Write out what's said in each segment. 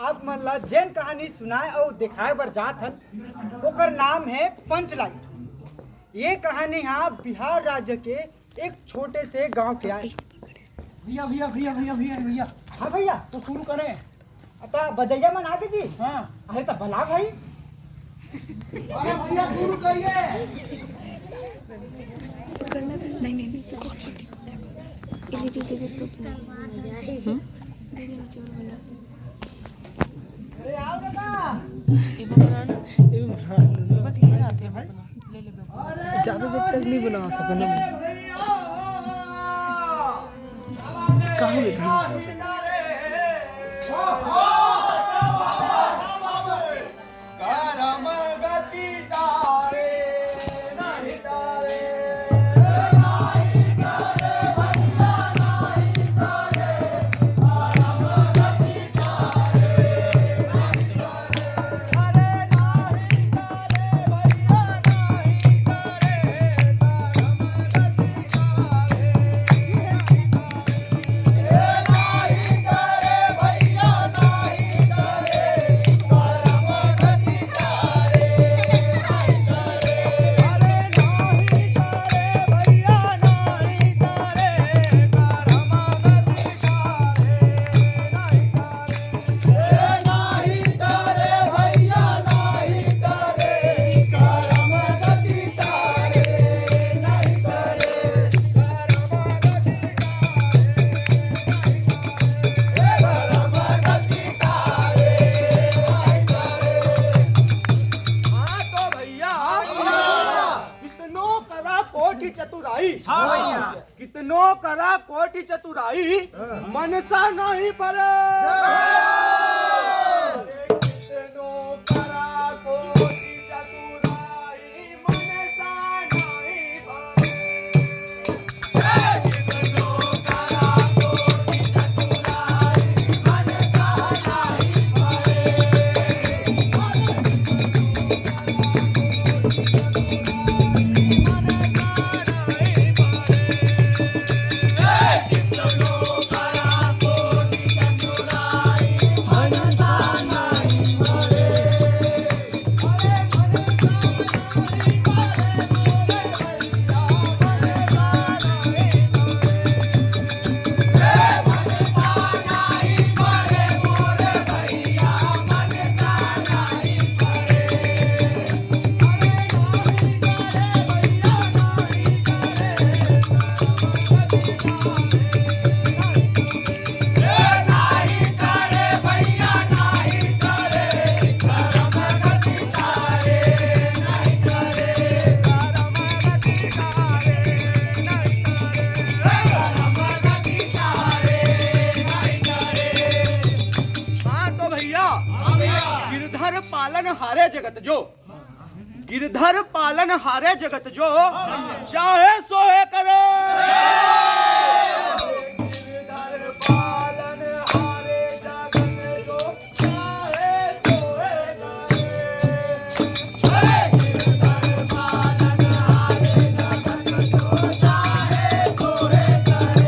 आप मन ला जेन कहानी सुनाए और दिखाए बर जात हन ओकर नाम है पंचलाइट। ये कहानी यहाँ बिहार राज्य के एक छोटे से गांव के आए। भैया भैया भैया भैया भैया भैया हाँ भैया, तो शुरू करें। अतः बजैया मन आगे जी। हाँ अरे तो भला भाई। अरे भैया शुरू करिए। नहीं नहीं नहीं अरे आओ ना। ज्यादा देर तक नहीं बना सकना कहाँ कितनो करा कोटि चतुराई मनसा नहीं परे। कितनो करा कोटि चतुराई मनसा नहीं परे। कितनो करा कोटि चतुराई मनसा नहीं गिरधर पालन हारे जगत जो, गिरधर पालन हारे जगत जो, चाहे सोहे करो। गिरधर पालन हारे जगत जो, चाहे सोहे करे। गिरधर पालन हारे जगत जो, चाहे सोहे करे।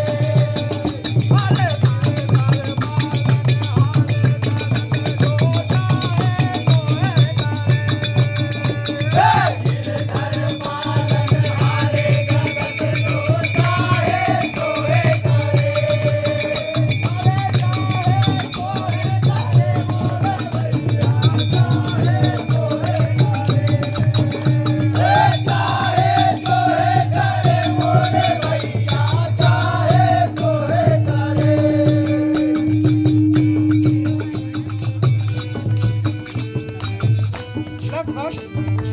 लगभग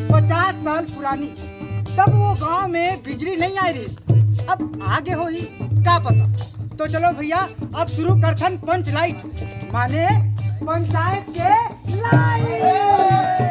50 साल पुरानी तब वो गांव में बिजली नहीं आई रही। अब आगे हो ही क्या पता। तो चलो भैया अब शुरू करथन पंच लाइट माने पंचायत के लाइट।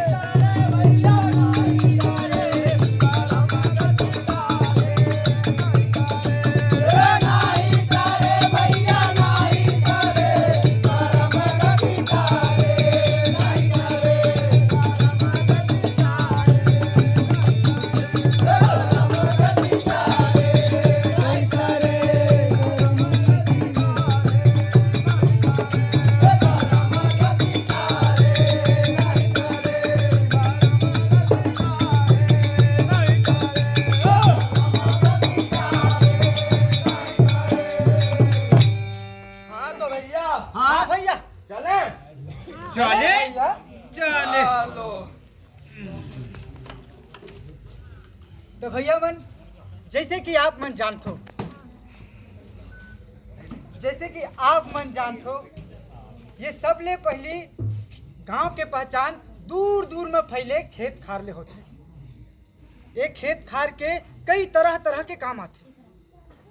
चले भैया चले तो भैया मन जैसे कि आप मन जानते हो, जैसे कि आप मन जानते हो, ये सब ले पहली गांव के पहचान दूर दूर में फैले खेत खार ले होते। ये खेत खार के कई तरह तरह के काम आते,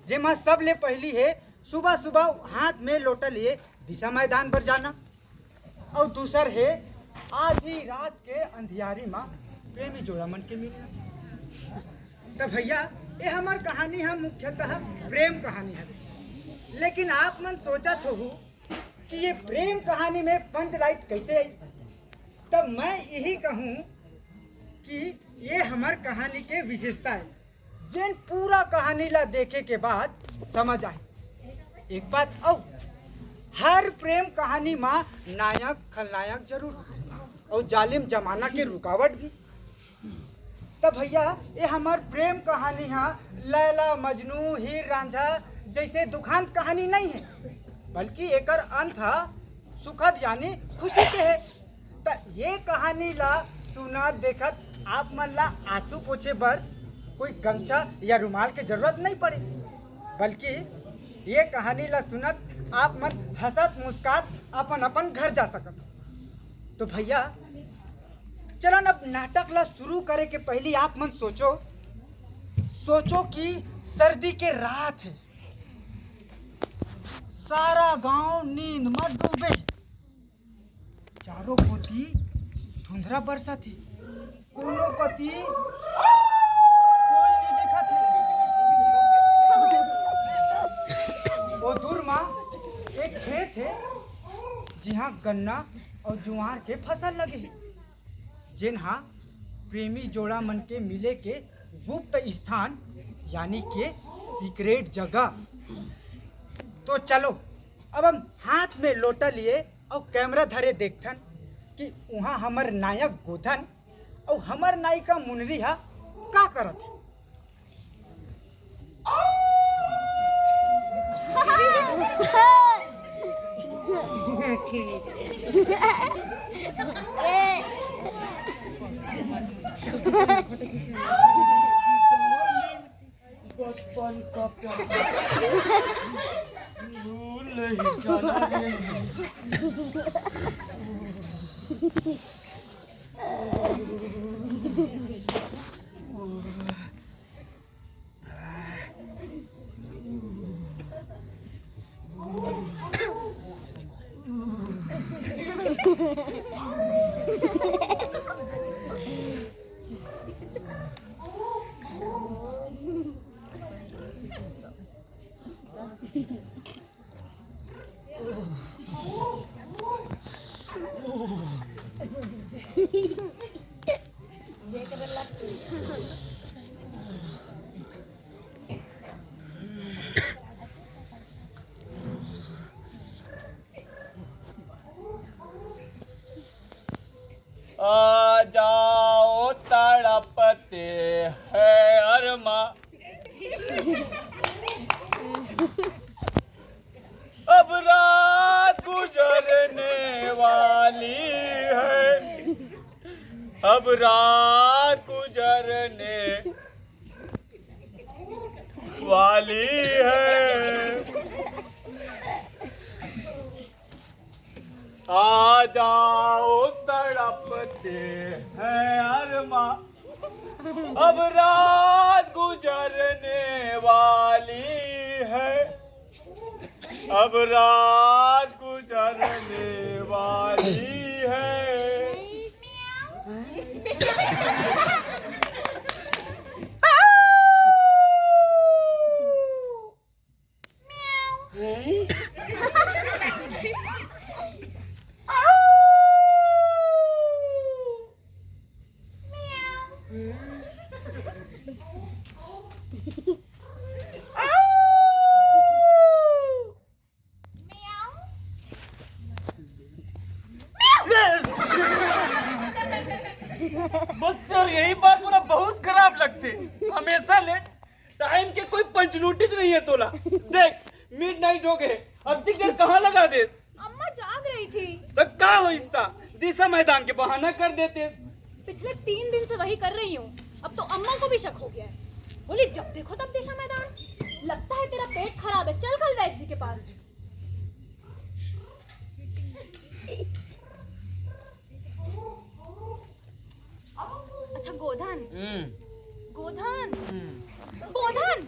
जेमा सब ले पहली है सुबह सुबह हाथ में लोटा लिए दिशा मैदान पर जाना, और दूसर है आधी रात के अंधियारी में प्रेमी जोड़ा मन के मिलना। तो भैया ये हमार कहानी है मुख्यतः प्रेम कहानी है, लेकिन आप मन सोचा तो हो कि ये प्रेम कहानी में पंच लाइट कैसे आई। तब मैं यही कहूँ कि ये हमार कहानी के विशेषता है, जिन पूरा कहानी ला देखे के बाद समझ आए। एक बात और, हर प्रेम कहानी में नायक खलनायक जरूर होते और जालिम जमाना के रुकावट भी। तब भैया ये हमार प्रेम कहानी है लैला मजनू हीर रांझा जैसे दुखांत कहानी नहीं है, बल्कि एकर अंत है सुखद यानी खुशी के है। तो ये कहानी ला सुना देखत आप मन ला आंसू पोछे बर कोई गमछा या रुमाल के जरूरत नहीं पड़े, बल्कि ये कहानी ला सुनत आप मन हंसत मुस्कात अपन अपन घर जा सकत। तो भैया चलो अब नाटक ला शुरू करे के पहले आप मन सोचो कि सर्दी के रात है, सारा गांव नींद में डूबे, चारों कोती धुंधरा बरसा थी, कोनो कती कोई नहीं दिखा थे। वो दूर में एक खेत है जहाँ गन्ना और जुआर के फसल लगे हैं, जिन्हा प्रेमी जोड़ा मन के मिले के गुप्त स्थान यानी के सीक्रेट जगह। तो चलो अब हम हाथ में लोटा लिए और कैमरा धरे देखथन कि वहाँ हमर नायक गोधन और हमर नायिका मुनरी हा का करत है। बचपन का प्यार भूल नहीं जाना रे। आ जाओ तड़पते हैं अरमा, अब रात गुजरने वाली है, अब रात गुजरने वाली है। आ जाओ तड़पते हैं अरमा, अब रात गुजरने वाली है, अब रात गुजरने वाली है। बच्चों यही बात मुझे बहुत खराब लगती, हमेशा लेट टाइम के कोई पंचनोटिस नहीं है तोला। देख मिडनाइट हो गए, अब तक देर कहाँ लगा दे। अम्मा जाग रही थी। तो का होता दिशा मैदान के बहाना कर देते। पिछले 3 दिन से वही कर रही हूँ। अब तो अम्मा को भी शक हो गया है। बोली जब देखो तब दिशा मैदान। लगता है तेरा पेट खराब है, चल कल वैद्य जी के पास। अच्छा गोधन, गोधन, गोधन।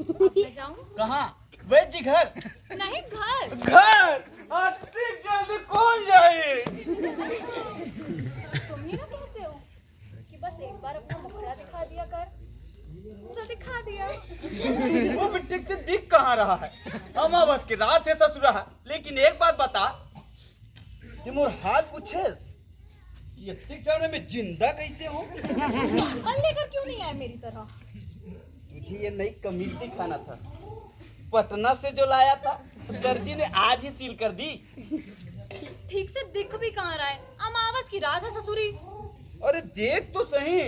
अब मैं जाऊं? कहाँ? वैद्य जी घर? नहीं घर। घर अति जल्दी कौन जाए? तुम ही ना कहते हो कि बस एक बार अपना मुखड़ा दिखा दिया कर। सो दिखा दिया। वो भी ठीक से दिख कहाँ रहा है? अमावस की रात है ससुरा। लेकिन एक बात बता, कि मोर हाल पूछेस कि इतने जाने में जिंदा कैसे हो? और लेकर क्यों नहीं आए मेरी तरह? तुझे ये नई कमीज दिखाना था। पटना से जो लाया था दर्जी ने आज ही सील कर दी। ठीक से दिख भी कहाँ रहा है? अमावस की रात है ससुरी। अरे देख तो सही,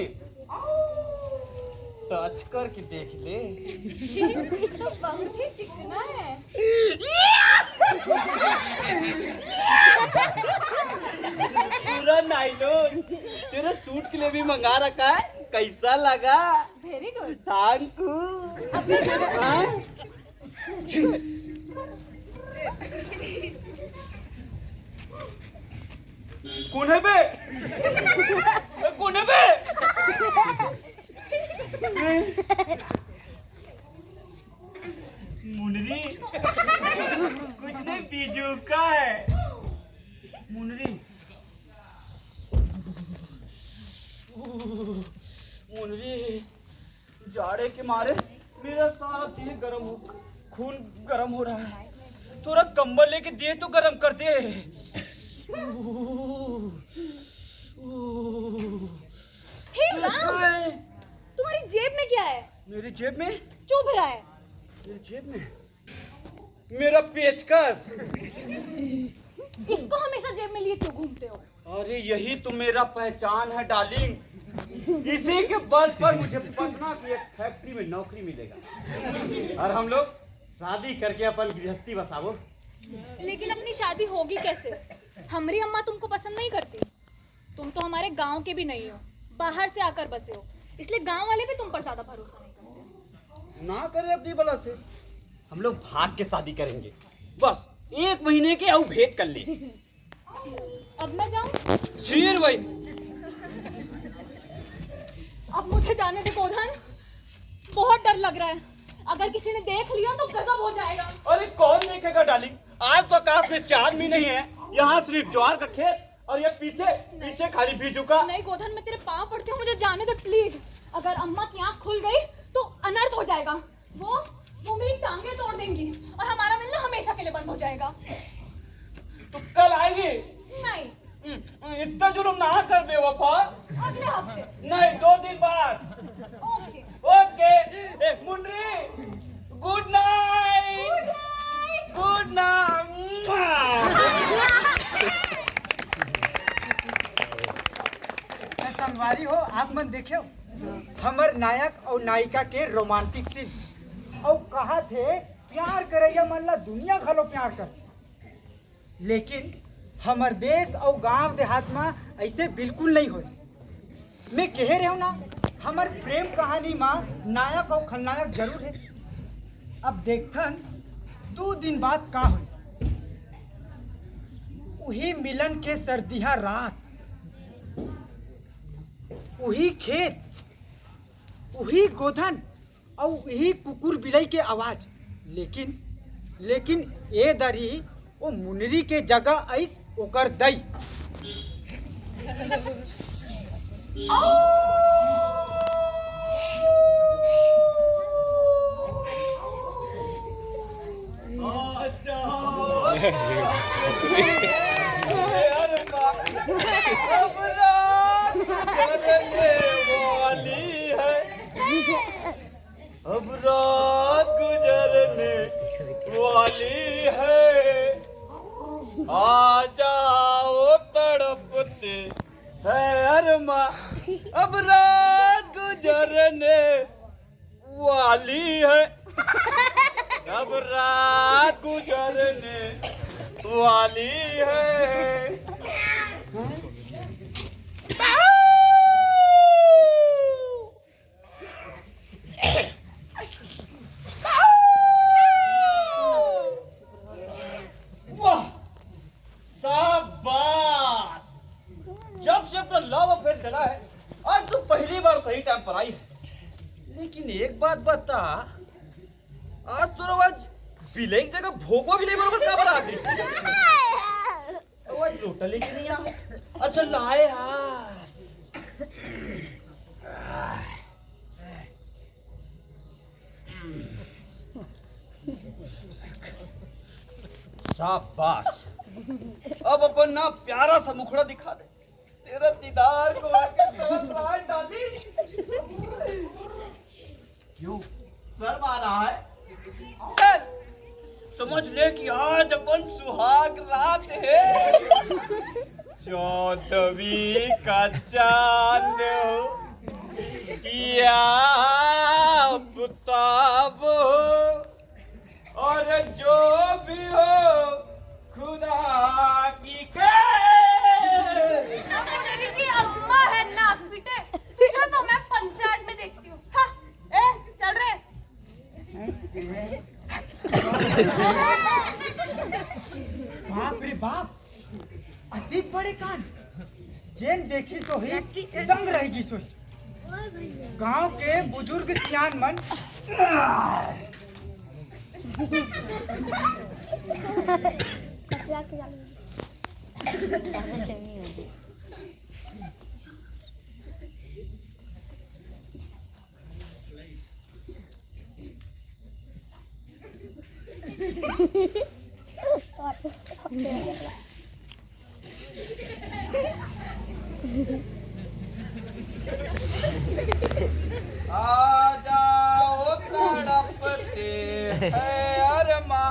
टच करके देख ले। तो बहुत ही चिकना है। पूरा नाइलोन तेरे सूट के लिए भी मंगा रखा है। कैसा लगा? Very good. Thank you. अब मैं जाऊं? कौन है बे? कौन है बे? मुनरी कुछ नहीं, बीजू का है। मुनरी मुनरी जाड़े के मारे मेरा सारा देह गरम हो, खून गरम हो रहा है। थोड़ा कंबल लेके दे तो गरम कर दे। हे राम, तुम्हारी जेब में क्या है? मेरी जेब में? चुभ रहा है। मेरी जेब में मेरा पेचकस। इसको हमेशा जेब में लिए क्यों घूमते हो? अरे यही तो मेरा पहचान है डार्लिंग। इसी के बल पर मुझे पटना की एक फैक्ट्री में नौकरी मिलेगा और हम लोग शादी करके अपन गृहस्थी बसावो। लेकिन अपनी शादी होगी कैसे? हमारी अम्मा तुमको पसंद नहीं करती। तुम तो हमारे गांव के भी नहीं हो, बाहर से आकर बसे हो, इसलिए गांव वाले भी तुम पर ज्यादा भरोसा नहीं करते। ना करे अपनी बला से, हम लोग भाग के शादी करेंगे। बस 1 महीने के आऊ भेंट कर ले। अब मैं जाऊं? शेर भाई, अब मुझे जाने दे गोधन, बहुत डर लग रहा है। अगर किसी ने देख लिया तो गजब हो जाएगा। अरे कौन देखेगा डार्लिंग? आज तो आकाश में चांद भी नहीं है। यहाँ सिर्फ ज्वार का खेत और ये पीछे पीछे खाली बीजू का। नहीं गोधन, मैं तेरे पाँव पड़ती हूँ, मुझे जाने दे प्लीज। अगर अम्मा की आँख खुल गई तो अनर्थ हो जाएगा। वो मेरी टांगे तोड़ देंगी और हमारा मिलना हमेशा के लिए बंद हो जाएगा। तो कल आएगी? नहीं, इतना जुलूम ना कर बेवफा। अगले हफ्ते। नहीं, 2 दिन बाद। Okay. Okay Munni, good night. Good night. संगवारी हो, आप मन देखे हो हमर नायक और नायिका के रोमांटिक सीन। और कहा थे प्यार करैया मन ला दुनिया घलो प्यार कर, लेकिन हमर देश और गांव देहात में ऐसे बिल्कुल नहीं हो। मैं कह रहा हूँ ना, हमर प्रेम कहानी में नायक और खलनायक जरूर है। अब देखथन 2 दिन बाद का हो। वही मिलन के सर्दिया रात, वही खेत, वही गोधन और वही कुकुर बिलाई के आवाज। लेकिन ए दरी वो मुनरी के जगह ऐस ओकर दई। अब रात गुजरने वाली है। अब रात गुजरने वाली है। आ जाओ तड़पते है अरमा। अब रात गुजरने वाली है। अब रात गुजरने वाली है। वाह, शाबाश। जब से अपना लव अफेयर चला है, आज तू पहली बार सही टाइम पर आई है। लेकिन एक बात बता, आज तो रोज बिले की जगह भोगवा बिले बराबर का बना दी। वो लोटा लेके नहीं आ। अच्छा लाए आज। शाबाश। अब अपन ना प्यारा सा मुखड़ा दिखा दे, तेरा दीदार को आके तरफ रात डाली। क्यों शर्म आ रहा है? चल समझ ले कि आज अपन सुहाग रात है। 14वीं का चांद हो या आफताब हो, और जो भी हो खुदा की अम्मा है नास बेटे, तुझे तो मैं पंचायत में देखती हूँ। हाँ, ए चल रे। बाप रे बाप, अधिक बड़े कांड। जेन देखी तो ही दंग रहेगी सोई। गांव के बुजुर्ग सियान मन आ जाओ तड़पते है अरमा,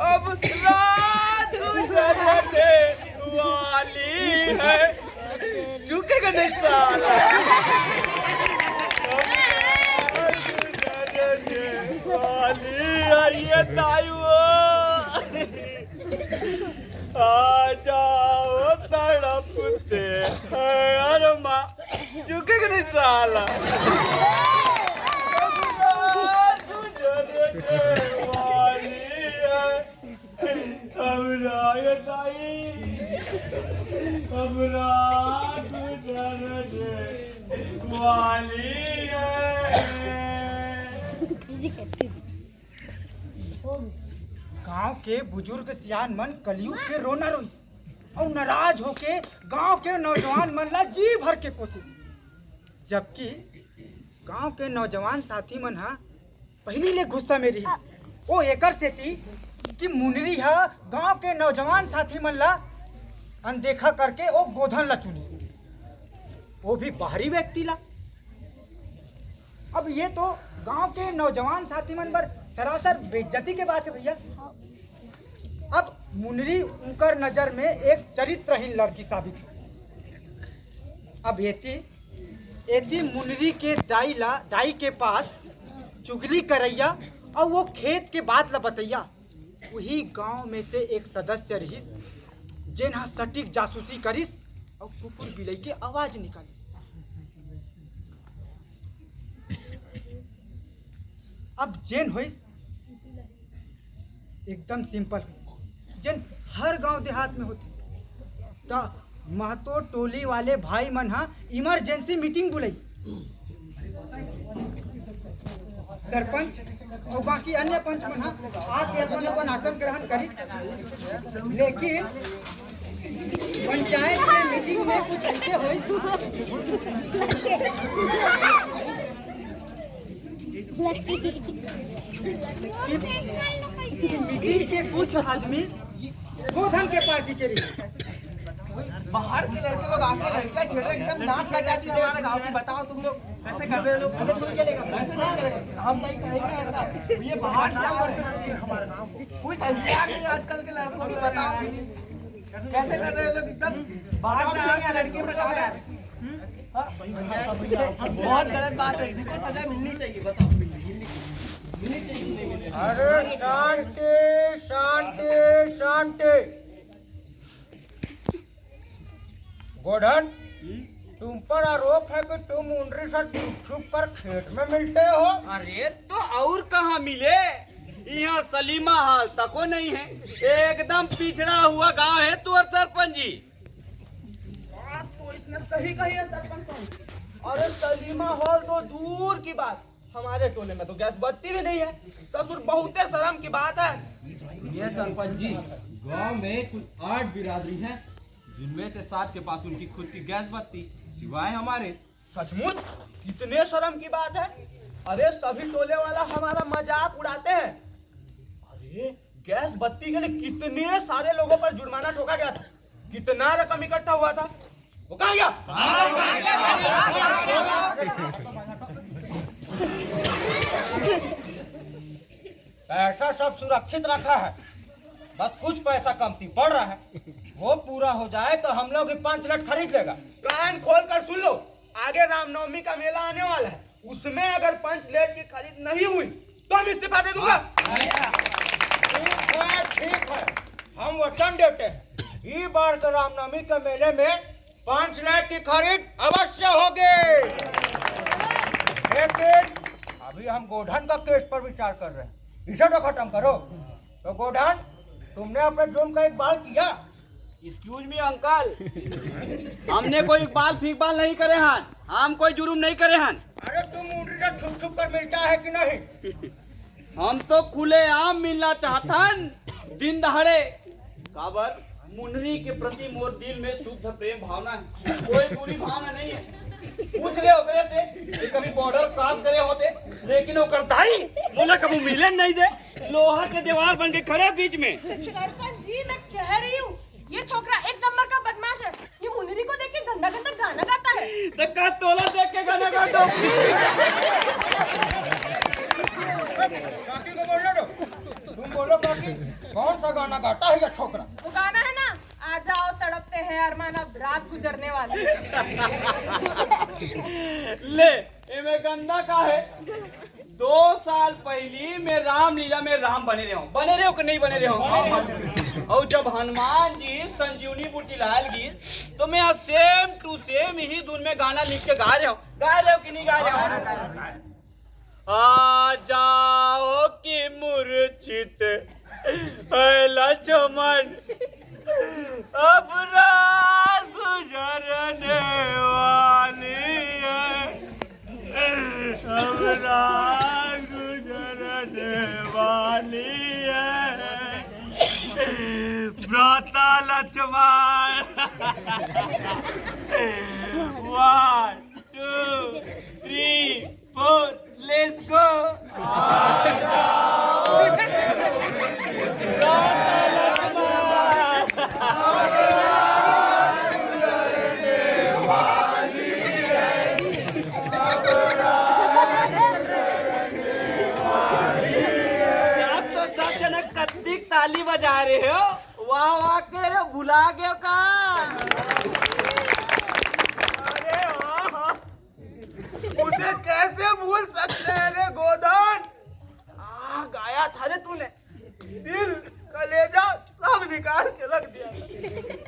अब रात गुजरने वाली है। झुकेगा नहीं साला। गुजरने वाली है ये तायू। आ जाओ तड़पते है अरमा, झुकेगा नहीं साला। गांव के बुजुर्ग सियान मन कलयुग के रोना रोई और नाराज होके गांव के नौजवान मन ला जी भर के कोशिश, जबकि गांव के नौजवान साथी मन हा पहली ले गुस्सा में रही। वो एकर से थी कि मुनरी हा गांव के नौजवान साथी मन ला अनदेखा करके वो गोधन ला चुनी, वो भी बाहरी व्यक्ति ला। अब ये तो गांव के नौजवान साथी मन पर सरासर बेइज्जती के बात है भैया। अब मुनरी उनकर नजर में एक चरित्रहीन लड़की साबित हुई। अब एती मुनरी के दाई के पास चुगली करैया और वो खेत के बात ला बतैया। वही गांव में से एक सदस्य रहिस जेन सटीक जासूसी करिस और कुकुर बिलाई के आवाज निकालिस। अब जेन होइस एकदम सिंपल, जेन हर गांव देहात में होती। तो महतो टोली वाले भाई मन हा इमरजेंसी मीटिंग बुलाई। सरपंच और बाकी अन्य पंच मन हा आके अपन अपन आसन ग्रहण करी। लेकिन पंचायत के मीटिंग में कुछ ऐसे हुई कि मीटिंग के कुछ आदमी गोधन के पार्टी के रही। बाहर के लड़के लोग आके लड़का छेड़ रहे, एकदम नाक कटा दी हमारे गांव की। बताओ तुम लोग कैसे कर रहे हो? ऐसे नहीं चलेगा, ऐसे नहीं चलेगा। हम नहीं सहेंगे ऐसा। ये बाहर से हमारे गांव कोई संस्कार नहीं आजकल के लड़कों को। बताओ कैसे कर रहे हो लोग? एकदम बाहर से आके लड़के बता रहे हैं। बहुत गलत बात है, इनको सजा मिलनी चाहिए। बताओ अरे शांति शांति शांति। गोधन, तुम पर आरोप है कि तुम मुंडरी से छुप छुप कर खेत में मिलते हो। अरे तो और कहाँ मिले, यहाँ सलीमा हाल तको नहीं है, एकदम पिछड़ा हुआ गांव है तू और सरपंच जी। बात तो इसने सही कही है सरपंच साहब। अरे सलीमा हॉल तो दूर की बात, हमारे टोले में तो गैस बत्ती भी नहीं है। ससुर बहुते शर्म की बात है। ये सरपंच जी, गांव में कुल 8 बिरादरी हैं, जिनमें से 7 के पास उनकी खुद की गैस बत्ती, सिवाय हमारे। सचमुच कितने शर्म की बात है। अरे सभी टोले वाला हमारा मजाक उड़ाते हैं। अरे गैस बत्ती के लिए कितने सारे लोगों पर जुर्माना ठोका गया था, कितना रकम इकट्ठा हुआ था, वो कहाँ गया? पैसा सब सुरक्षित रखा है, बस कुछ पैसा कमती पड़ रहा है। वो पूरा हो जाए तो हम लोग 5 लट खरीद लेगा। कान खोल कर सुन लो, आगे रामनवमी का मेला आने वाला है, उसमें अगर 5 लेट की खरीद नहीं हुई तो हम इस्तीफा दे दूंगा। ठीक है, हम वचन देते हैं, इस बार के रामनवमी के मेले में 5 लेट की खरीद अवश्य होगी। लेकिन अभी हम गोधन का केस पर विचार कर रहे हैं, इसे तो खत्म करो। तो गोधन, तुमने अपने ड्रोन का एक बाल किया? एक्सक्यूज मी अंकल, हमने कोई बाल फीक बाल नहीं करे हैं, हम कोई जुर्म नहीं करे हैं। अरे तुम मुंडरी से छुप छुप कर मिलता है कि नहीं? हम तो खुले आम मिलना चाहतन, दिन दहाड़े। काबर मुनरी के प्रति मोर दिल में शुद्ध प्रेम भावना है, कोई बुरी भावना नहीं है। पूछ ले ओकरे से कि कभी बॉर्डर क्रॉस करे होते, लेकिन वो करता ही बोला कभी मिले नहीं दे, लोहा के दीवार बन के खड़े बीच में। सरपंच जी, मैं कह रही हूँ, ये छोकरा एक नंबर का बदमाश है। ये मुनरी को देख के गंदा गंदा गाना गाता है। तो का तोला देख के गाना गाता काकी को बोलने दो। तुम बोलो काकी, कौन सा गाना गाता है ये छोकरा? वो गाना है ना, आ जाओ तड़पते हैं अरमान अब रात गुजरने वाली। ले इमे गंदा का है। 2 साल पहली मैं रामलीला में राम बने रहे हूँ, बने रहे हो कि नहीं बने रहे हो? और जब हनुमान जी संजीवनी बूटी लाल गी तो मैं सेम टू सेम ही धुन में गाना लिख के गा रहे हो कि नहीं गा रहे हो? आ जाओ कि मूर्छित है लक्ष्मण, अब रात गुजरने वाली है, अब रात गुजरने वाली है, भ्राता लक्ष्मण। 1 2 3 4 let's go. ताली बजा रहे हो, वाह वाह के रे, भुला गए का? अरे वाह, मुझे कैसे भूल सकते हैं रे गोधन? गाया था रे तूने, दिल कलेजा सब निकाल के रख दिया।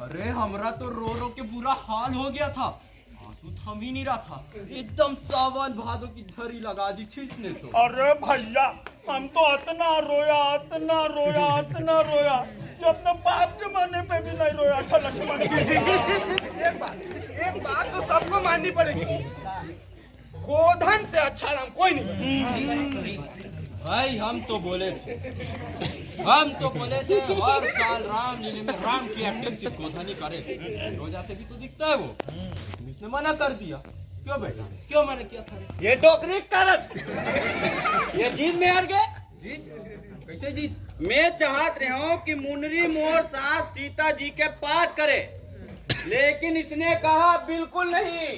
अरे हमरा तो रो रो के बुरा हाल हो गया था, आंसू थम ही नहीं रहा था, एकदम सावन भादो की झड़ी लगा दी थी इसने तो। अरे भैया, हम तो इतना रोया कि अपने बाप के मरने पे भी नहीं रोया था लक्ष्मण। एक बात तो सबको माननी पड़ेगी, गोधन से अच्छा नाम कोई नहीं। भाई हम तो बोले थे हर साल रामलीला में राम की एक्टिंग सिर्फ गोधन ही करे, रोजा से भी तो दिखता है वो, इसने मना कर दिया। क्यों बेटा, क्यों मना किया था? ये डोकरी कारण, ये जीत में हार गए। जीत? कैसे जीत? मैं चाहत रहा हूँ कि मुनरी मोर साथ सीता जी के पाठ करे, लेकिन इसने कहा बिल्कुल नहीं,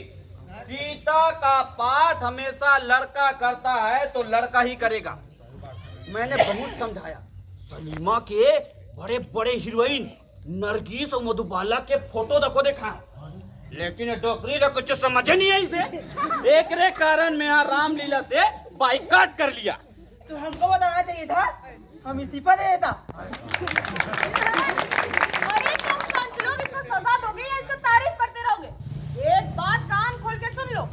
सीता का पाठ हमेशा लड़का करता है तो लड़का ही करेगा। मैंने बहुत समझाया, सलीमा के बड़े बड़े हीरोइन नरगिस और मधुबाला के फोटो देखा, लेकिन डोकरी ने कुछ समझ नहीं आई से। एक रे कारण मैं यहाँ रामलीला से बाइकाट कर लिया। तो हमको बताना चाहिए था, हम इस्तीफा दे देता। अरे तुम पंच लोग इसको सजा दोगे या इसको तारीफ करते रहोगे? एक बात कान खोल के सुन लो,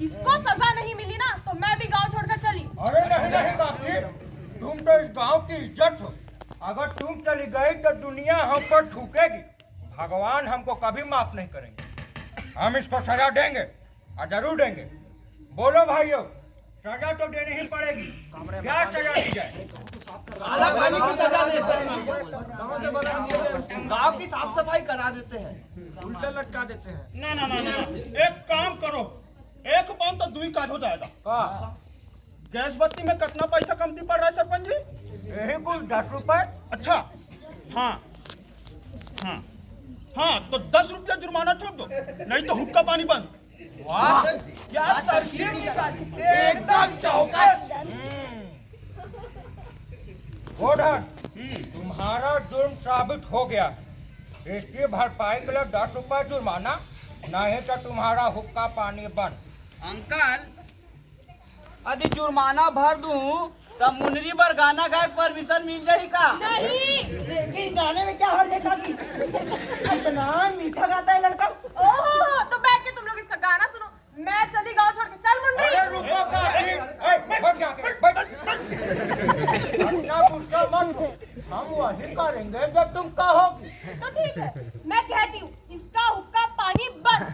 इसको सजा नहीं मिली ना तो मैं भी गांव छोड़कर चली। अरे नहीं नहीं काकी, तुम तो इस गांव की इज्जत हो। अगर तुम चली गई तो दुनिया हम पर थूकेगी। भगवान हमको कभी माफ नहीं करेंगे। हम इसको सजा देंगे और जरूर देंगे। बोलो भाइयों, सजा तो देनी ही पड़ेगी। क्या सजा दी जाए? गांव की साफ सफाई करा देते हैं। उल्टा लटका देते हैं। ना ना ना ना, एक काम करो, एक पाउंड तो 2 काज हो जाएगा। गैस बत्ती में कितना पैसा कमती पड़ रहा है सरपंच जी? यही कुछ 10 रुपए। अच्छा, हाँ हाँ हाँ, तो 10 रुपया जुर्माना ठोक दो, नहीं तो हुक्का पानी बंद। वाह क्या तरकीब निकाली, एकदम चौकस। गोधन, तुम्हारा जुर्म साबित हो गया। इसकी भरपाई के लिए 10 रुपए जुर्माना, नहीं तो तुम्हारा हुक्का पानी बंद। अंकल यदि जुर्माना भर दूं तब मुनरी पर गाना गाए परमिशन मिल जाई का? नहीं। लेकिन गाने में क्या हर्ज है काकी? इतना मीठा गाता है लड़का। ओहो, तो बैठ के तुम लोग इसका गाना सुनो, मैं चली गांव छोड़ के। चल मुंडी। अरे रुको काकी, बैठ जा के, बैठ। अपना गुस्सा मत हो, हम वही करेंगे जब तुम कहोगी। तो ठीक है, मैं कहती हूँ इसका हुक्का पानी बंद।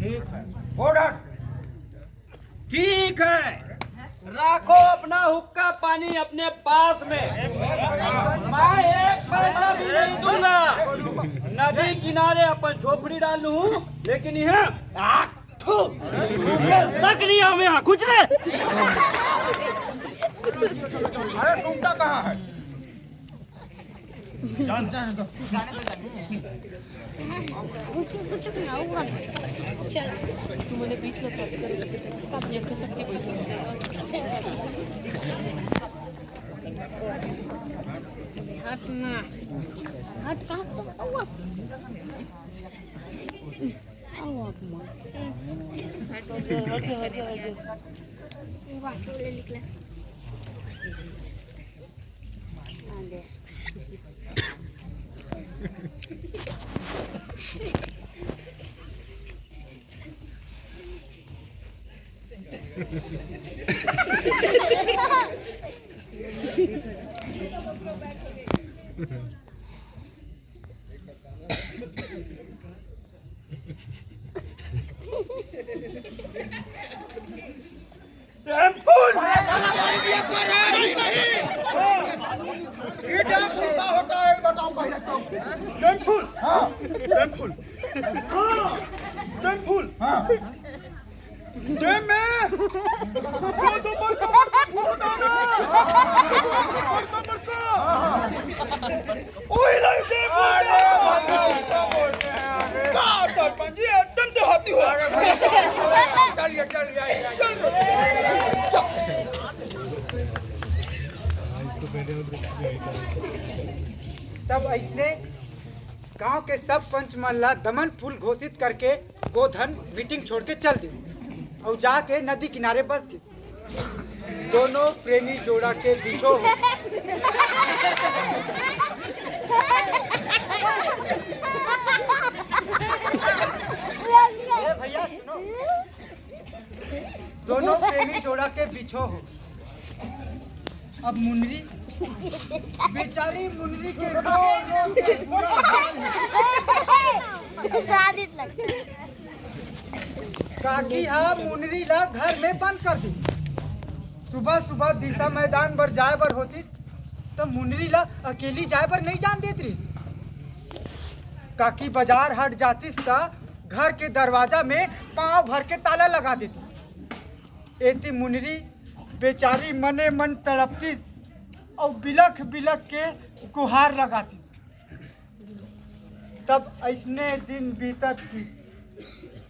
ठीक है गोधन, ठीक है, रखो अपना हुक्का पानी अपने पास में। मैं एक पैसा भी नहीं दूंगा। नदी किनारे अपन झोपड़ी डालू, लेकिन यहाँ तक नहीं हमें यहाँ कुछ नहीं। अरे तुमटा कहाँ है? तुम्हारे बीच में अपने को सबके हट ना हट कहाँ होता है बताओ पहले तो। टेम्पुल, हाँ टेम्पुल, हाँ टेम्पुल, हाँ डैम में दो बड़का फूट आ रहा है, बड़का ओए लाइक टेम्पुल। क्या सरपंच जी एकदम देहाती हो। चलिए चलिए तब ऐसने गांव के सब पंच मल्ला दमन फूल घोषित करके गोधन मीटिंग छोड़ के चल दी और जाके नदी किनारे बस गई। दोनों प्रेमी जोड़ा के बीचों ए भैया सुनो, दोनों प्रेमी जोड़ा के बीचों हो। अब मुनरी, बेचारी मुनरी के रो रो के बुरा हाल है। काकी हाँ मुनरी ला घर में बंद कर दी। सुबह सुबह दिशा मैदान पर जाए बर होती तो मुनरी ला अकेली जाए बर नहीं जान देती। काकी बाजार हट जाती ता घर के दरवाजा में पांव भर के ताला लगा देती। एती मुनरी बेचारी मने मन तड़पती और बिलख बिलख के गुहार लगाती। तब ऐसने दिन बीतत थी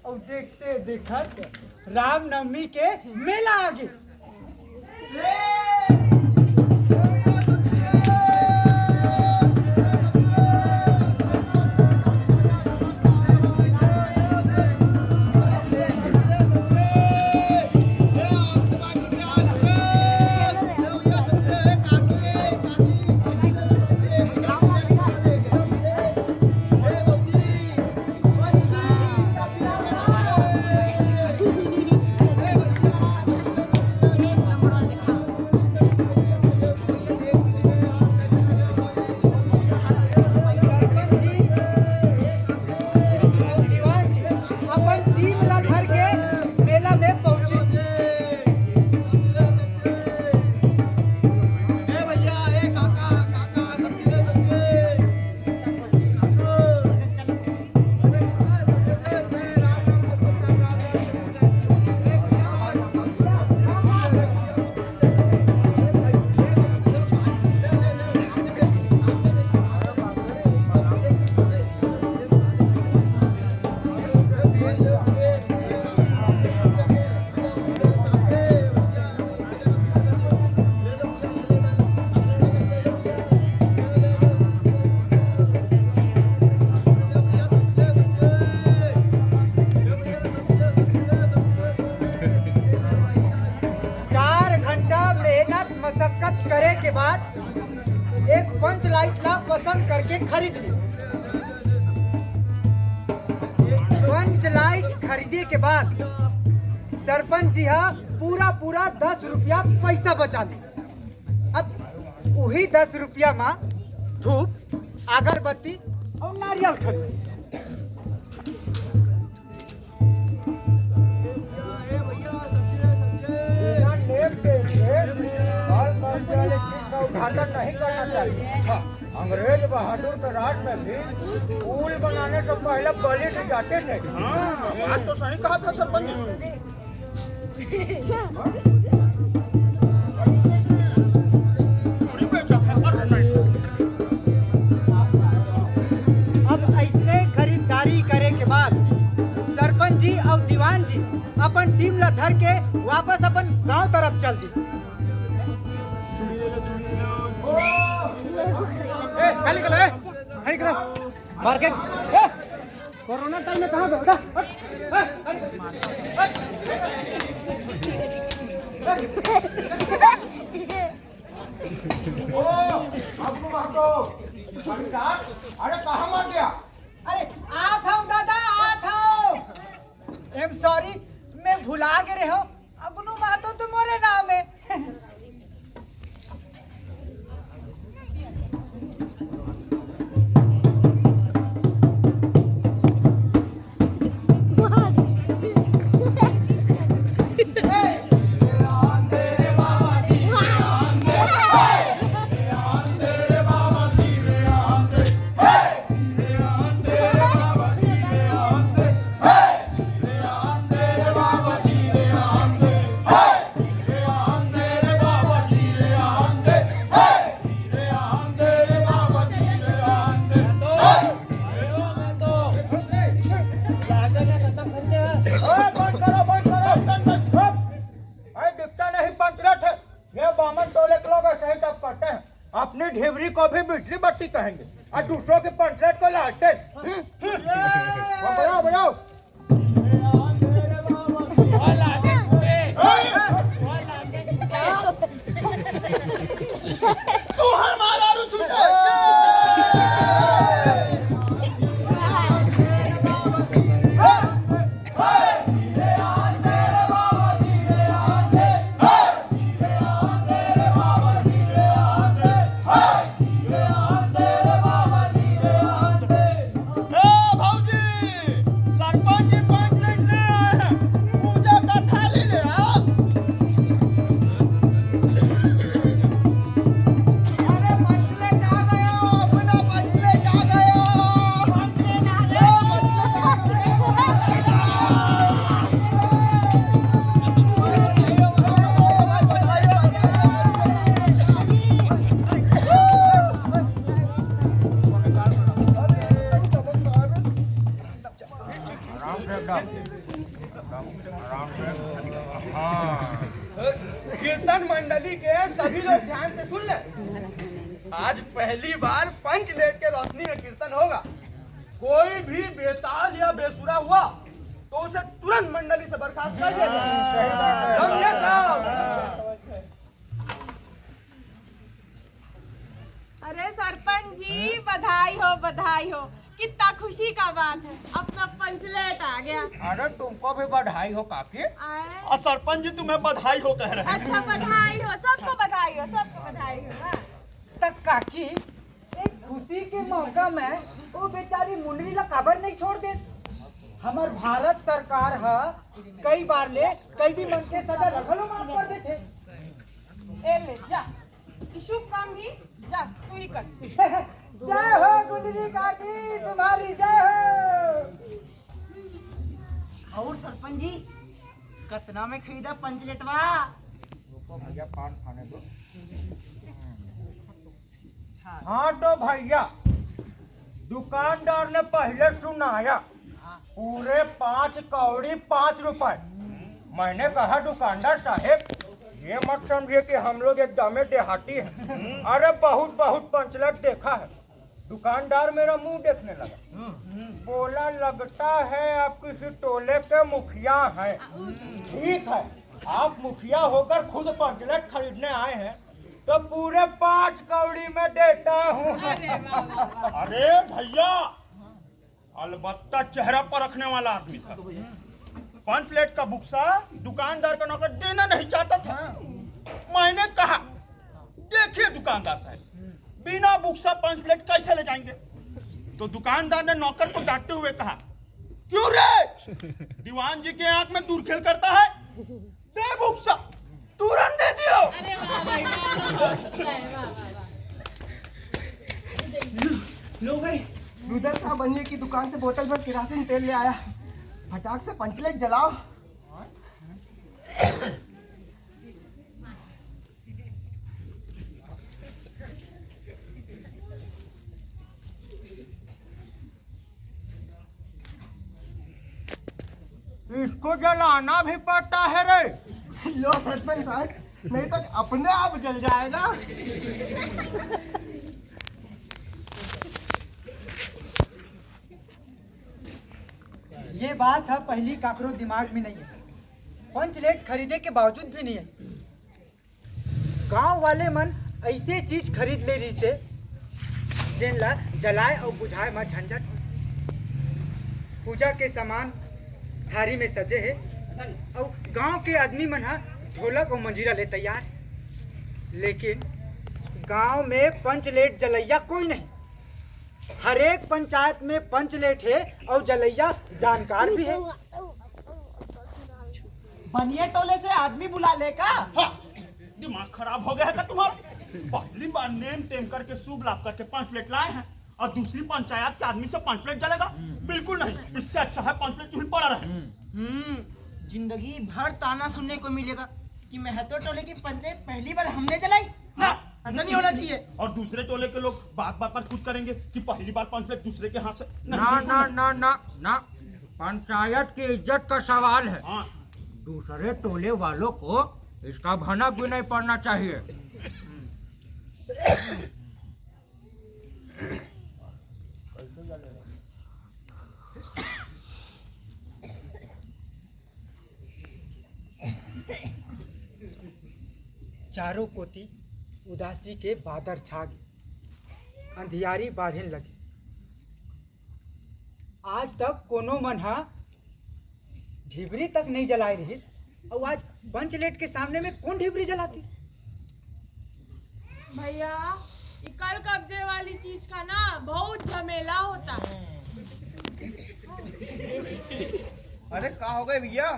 और देखते देखत रामनवमी के मेला आ गई। के बाद एक पंच लाइट ला पसंद करके खरीद ली। पंच लाइट खरीदे के बाद सरपंच जी हा पूरा 10 रुपया पैसा बचा ली। अब वही 10 रुपया में धूप, अगरबत्ती और नारियल खरीद। उद्घाटन नहीं करना चाहिए। अंग्रेज बहादुर के राज में भी पुल बनाने से पहले बलि से जाते थे। हाँ, बात तो सही कहा था सरपंच जी। अब ऐसने खरीदारी करे के बाद सरपंच जी और दीवान जी अपन टीम ला धर के वापस अपन गांव तरफ चल दी। मार्केट कोरोना टाइम में कहाँ गया? अरे कहाँ मार गया? अरे आता हूँ दादा, आता हूँ। एम सॉरी, मैं भुला के रहे हो। अगनू महतो तुम्हारे नाम है। अपनी ढेबरी को भी बिजली बत्ती कहेंगे और दूसरों के पंचलेट को लालटेन। बजाओ बजाओ। तू हमारा रुचुटा। कीर्तन मंडली के सभी लोग ध्यान से सुन ले। आज पहली बार पंच लेट के रोशनी में कीर्तन होगा। कोई भी बेताल या बेसुरा हुआ तो उसे तुरंत मंडली से बर्खास्त कर दिया जाए। समझे साहब? अरे सरपंच जी, बधाई हो बधाई हो। कितना खुशी का बात है, अपना पंचलेट आ गया। अरे तुमको भी बधाई हो काकी। आए? सरपंच जी तुम्हें बधाई हो कह रहे हैं। अच्छा, बधाई हो, सबको बधाई हो, सबको बधाई हो। हाँ। तक काकी एक खुशी के मौका में वो बेचारी मुंडरी ला काबर नहीं छोड़ दे। हमार भारत सरकार हा कई बार ले कैदी मन के सजा रखलो माफ कर देते। ए ले जा, शुभ काम भी जा, तू ही कर। जय हो गुजरी काकी, तुम्हारी जय हो। और सरपंच जी कितना में खरीदा पंचलेटवा? भैया पान खाने दो। हाँ तो भैया, दुकानदार ने पहले सुनाया पूरे 5 कौड़ी 5 रुपए। मैंने कहा दुकानदार साहेब, ये मत समझिए कि हम लोग एकदम देहाती हैं। अरे बहुत बहुत पंचलेट देखा है। दुकानदार मेरा मुंह देखने लगा, बोला लगता है आप किसी टोले के मुखिया हैं। ठीक है, आप मुखिया होकर खुद पंचलेट खरीदने आए हैं तो पूरे 5 कौड़ी में देता हूँ। अरे भैया, अलबत्ता चेहरा पर रखने वाला आदमी था। 5 प्लेट का बुक्सा दुकानदार का नौकर देना नहीं चाहता था। मैंने कहा, देखिए दुकानदार साहब, बिना बुक्सा 5 प्लेट कैसे ले जाएंगे? तो दुकानदार ने नौकर को डांटते हुए कहा, क्यों रे, दीवान जी के आंख में दूरखेल करता है? दे बुक्सा, तुरंत दे दियो। लो भाई, रुदल साहब बनिए की दुकान से बोतल भर केरासिन तेल ले आया। फटाक से 5 लाइट जलाओ। इसको जलाना भी पड़ता है रे। लो सरपंच साहब, नहीं तो अपने आप जल जाएगा। ये बात है पहली काकरो दिमाग में नहीं है। 5 लेट खरीदे के बावजूद भी नहीं है। गांव वाले मन ऐसे चीज खरीद ले रही से जिन ला जलाए और बुझाए में झंझट। पूजा के सामान थारी में सजे है और गांव के आदमी मन हा ढोलक और मंजीरा ले तैयार। लेकिन गांव में 5 लेट जलैया कोई नहीं। हर एक पंचायत में 5 लेट है और जलैया जानकार भी है। बनिए टोले से आदमी बुला लेगा। हाँ, दिमाग खराब हो गया है क्या तुम्हारा? पहली बार नेम तेम करके शुभ लाभ करके 5 प्लेट लाए हैं और दूसरी पंचायत के आदमी से 5 प्लेट जलेगा? बिल्कुल नहीं। इससे अच्छा है 5 प्लेट यूं ही पड़ा रहे। जिंदगी भर ताना सुनने को मिलेगा कि महतो टोले की 5 लाइट पहली बार हमने जलाई ना। ऐसा नहीं होना चाहिए। और दूसरे टोले के लोग बात बात पर कुछ करेंगे कि पहली बार 5 प्लेट दूसरे के हाथ से। ना ना ना ना ना, पंचायत की इज्जत का सवाल है। हाँ, दूसरे टोले वालों को इसका भनक भी नहीं पड़ना चाहिए। चारों कोती उदासी के बादर छा गए। अंधियारी बाढ़ने लगी। आज तक कोनो मन हा ढिबरी तक नहीं जलाई रही और आज 5 लेट के सामने में कौन ढिबरी जलाती? भैया, ये कल कब्जे वाली चीज का ना बहुत झमेला होता है। अरे क्या हो गए भैया?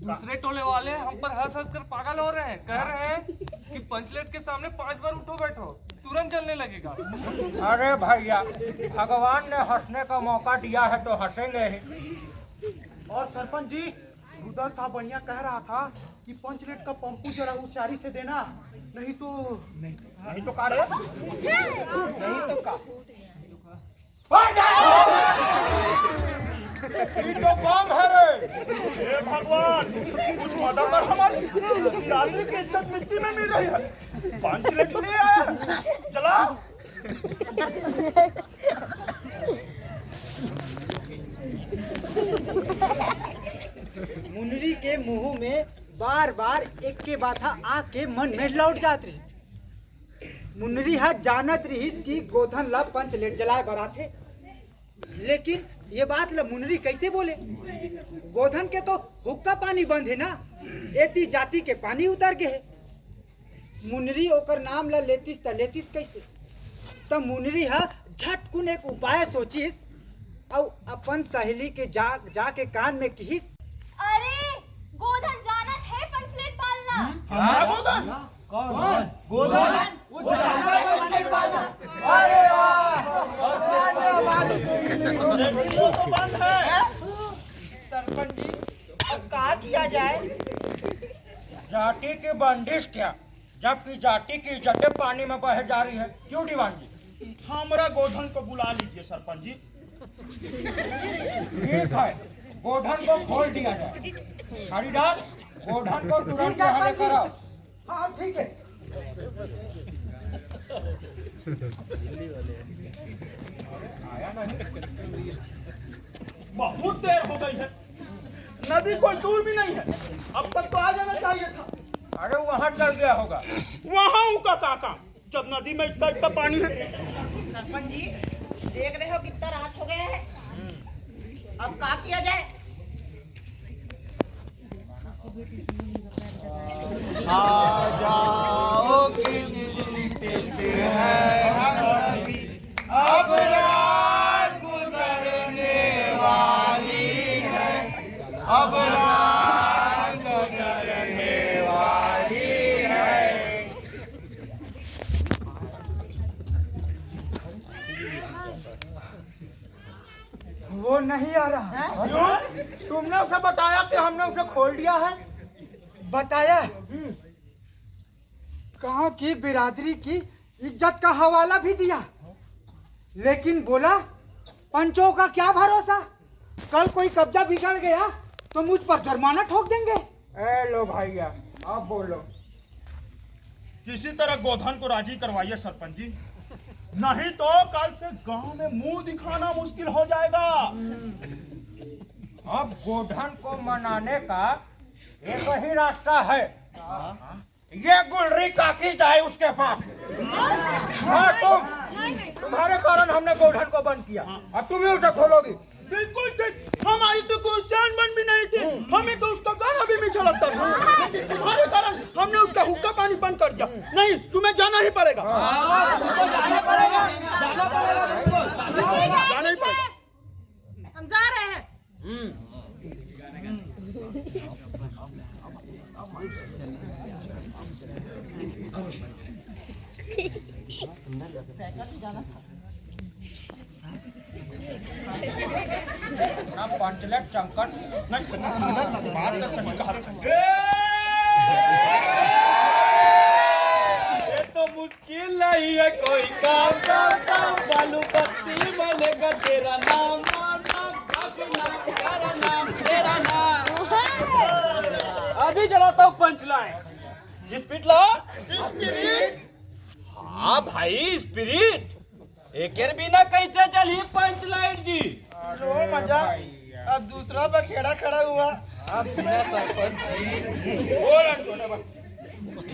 दूसरे टोले वाले हम पर हंस हंस कर पागल हो रहे हैं। कह रहे हैं कि 5 लेट के सामने 5 बार उठो बैठो, तुरंत जलने लगेगा। अरे भैया, भगवान ने हंसने का मौका दिया है तो हंसेंगे ही। और सरपंच जी, रुदल साहब बनिया कह रहा था कि 5 लाइट का पंपू जरा उचारी से देना, नहीं तो का रे? नहीं तो का। ये तो बम है रे। हे भगवान, कुछ मदद कर हमारी। शादी की इज्जत मिट्टी में मिल रही है। 5 लेट ले आया है, जलाओ। मुनरी के मुंह में बार बार एक के बात आके मन में लौट जात रही। मुनरी हा जानत रही कि गोधन ला 5 लेट जलाए बराथे। लेकिन ये बात ला मुनरी कैसे बोले? गोधन के तो हुक्का पानी बंद है ना, एती जाति के पानी उतर गए है। मुनरी ओकर नाम ला लेतिस त लेतिस कैसे? त मुनरी हा झटकुन एक उपाय सोचिस और अपन सहेली के जाके कान में किहिस, अरे गोधन जानत है 5 लेट पालना। हमारा गोधन? कौन? गोधन? वो जानता है 5 लेट पालना। अरे रेडियो तो बंद है। सरपंच जी, अब क्या किया जाए? जाति की बंदिश क्या, जबकि जाति की इज्जतें पानी में बह जा रही है। क्यों दीवान जी? हमारा गोधन को बुला लीजिए सरपंच जी। ठीक है, गोधन को खोल दिया जाए। खरीदार, गोधन को तुरंत यहाँ लेकर आओ। हाँ ठीक है। बहुत देर हो गई है, नदी कोई दूर भी नहीं है। अब तक तो आ जाना चाहिए था। अरे वहाँ चल गया होगा। वहाँ का काका जब नदी में इतना इतना पानी है। सरपंच जी देख रहे हो कितना रात हो गया है, अब क्या किया जाए? अब रात गुजरने वाली है, अब रात गुजरने वाली है। वो नहीं आ रहा। क्यों? तुमने उसे बताया कि हमने उसे खोल दिया है? बताया गांव की बिरादरी की इज्जत का हवाला भी दिया, लेकिन बोला पंचों का क्या भरोसा, कल कोई कब्जा बिगड़ गया तो मुझ पर जुर्माना ठोक देंगे। ए लो भैया, अब बोलो। किसी तरह गोधन को राजी करवाइए सरपंच जी, नहीं तो कल से गांव में मुंह दिखाना मुश्किल हो जाएगा। अब गोधन को मनाने का एक ही रास्ता है, ये गुलरी काकी जाए उसके पास। हाँ तुम्हारे कारण हमने गोधन को बंद किया, अब तुम्हें उसे खोलोगी। बिल्कुल ठीक, हमारी तो कोई जान मन भी नहीं थी, हमें तो उसका गाना भी मीठा लगता था, लेकिन तुम्हारे कारण हमने उसका हुक्का पानी बंद कर दिया। नहीं, तुम्हें जाना ही पड़ेगा। जाना ही पड़ेगा। हम जा रहे हैं। ना पंचलेट चमकट नहीं, बात तो सही कहा था। ये तो मुश्किल नहीं है कोई काम, काम काम बालू बत्ती बनेगा तेरा नाम, नाम नाम तेरा नाम, तेरा नाम। अभी जलाता हूँ पंचलाइन। स्पीड लाओ, स्पिरिट। हाँ भाई स्पिरिट, एक बिना कैसे चली पंचलाइन जी। लो मजा, अब दूसरा बखेड़ा खड़ा हुआ। अब बिना सरपंच जी और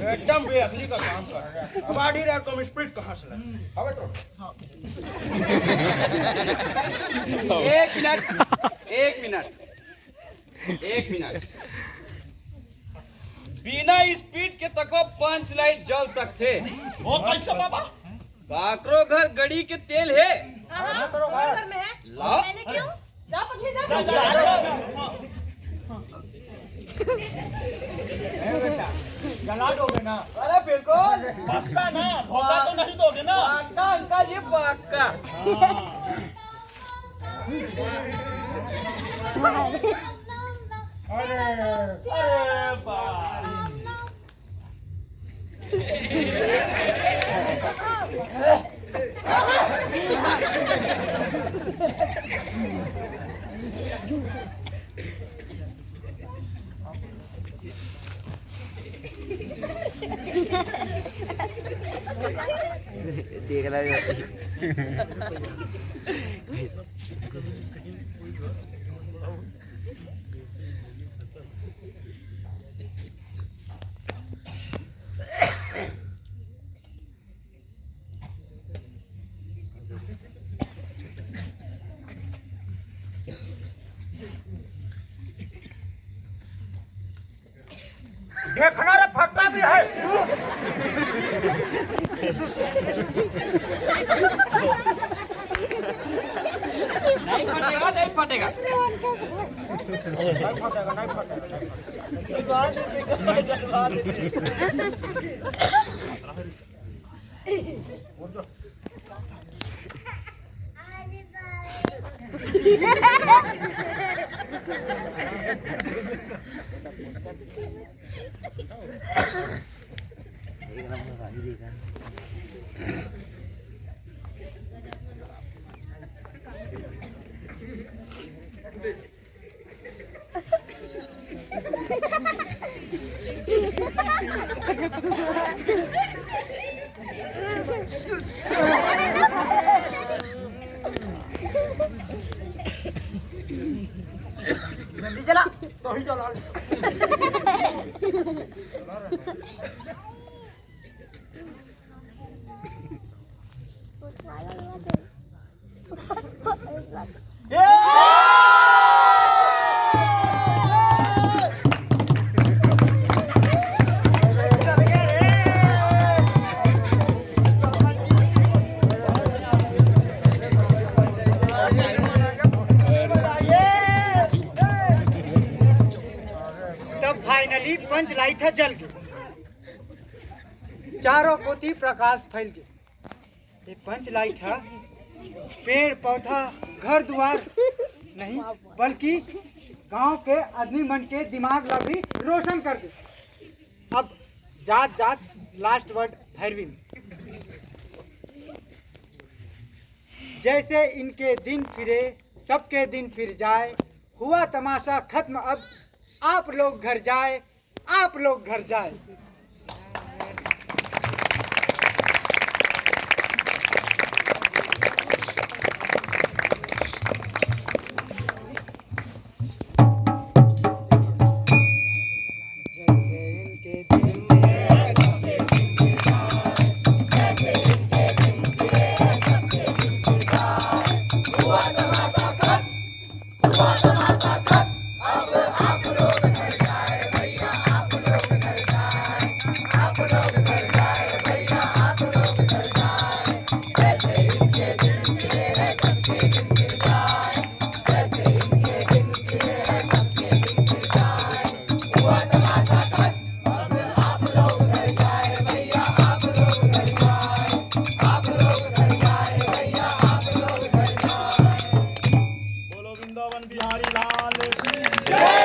एकदम बेअकली का काम कर रहे हैं। अब आड़ी रहे तुम स्पीड कहाँ से लाए? अबे तो एक मिनट, एक मिनट, एक मिनट। बिना स्पीड के तको पंच लाइट जल सकते। वो कैसे बाबा? काकरो घर गड़ी के तेल है, हाँ, घर में है। लाओ। पहले क्यों? जा पगली जा। जला दोगे ना? अरे बिल्कुल पक्का ना, धोखा तो नहीं दोगे ना? पक्का अंकल जी पक्का। अरे बाप। देखना रे फटता भी है। नहीं फटेगा, नहीं फटेगा। नहीं फटेगा, नहीं फटेगा। जल्दी चला। तो ही जला ले। पंच लाइट जल गई, चारों कोती प्रकाश फैल गए। ये पंच लाइट पेड़ पौधा घर द्वार नहीं बल्कि गांव के आदमी मन के दिमाग ला भी रोशन कर दे। अब जात जात लास्ट वर्ड भैरवी में। जैसे इनके दिन फिरे सबके दिन फिर जाए, हुआ तमाशा खत्म अब आप लोग घर जाए, आप लोग घर जाए। बोलो वृंदावन बिहारी लाल की जय।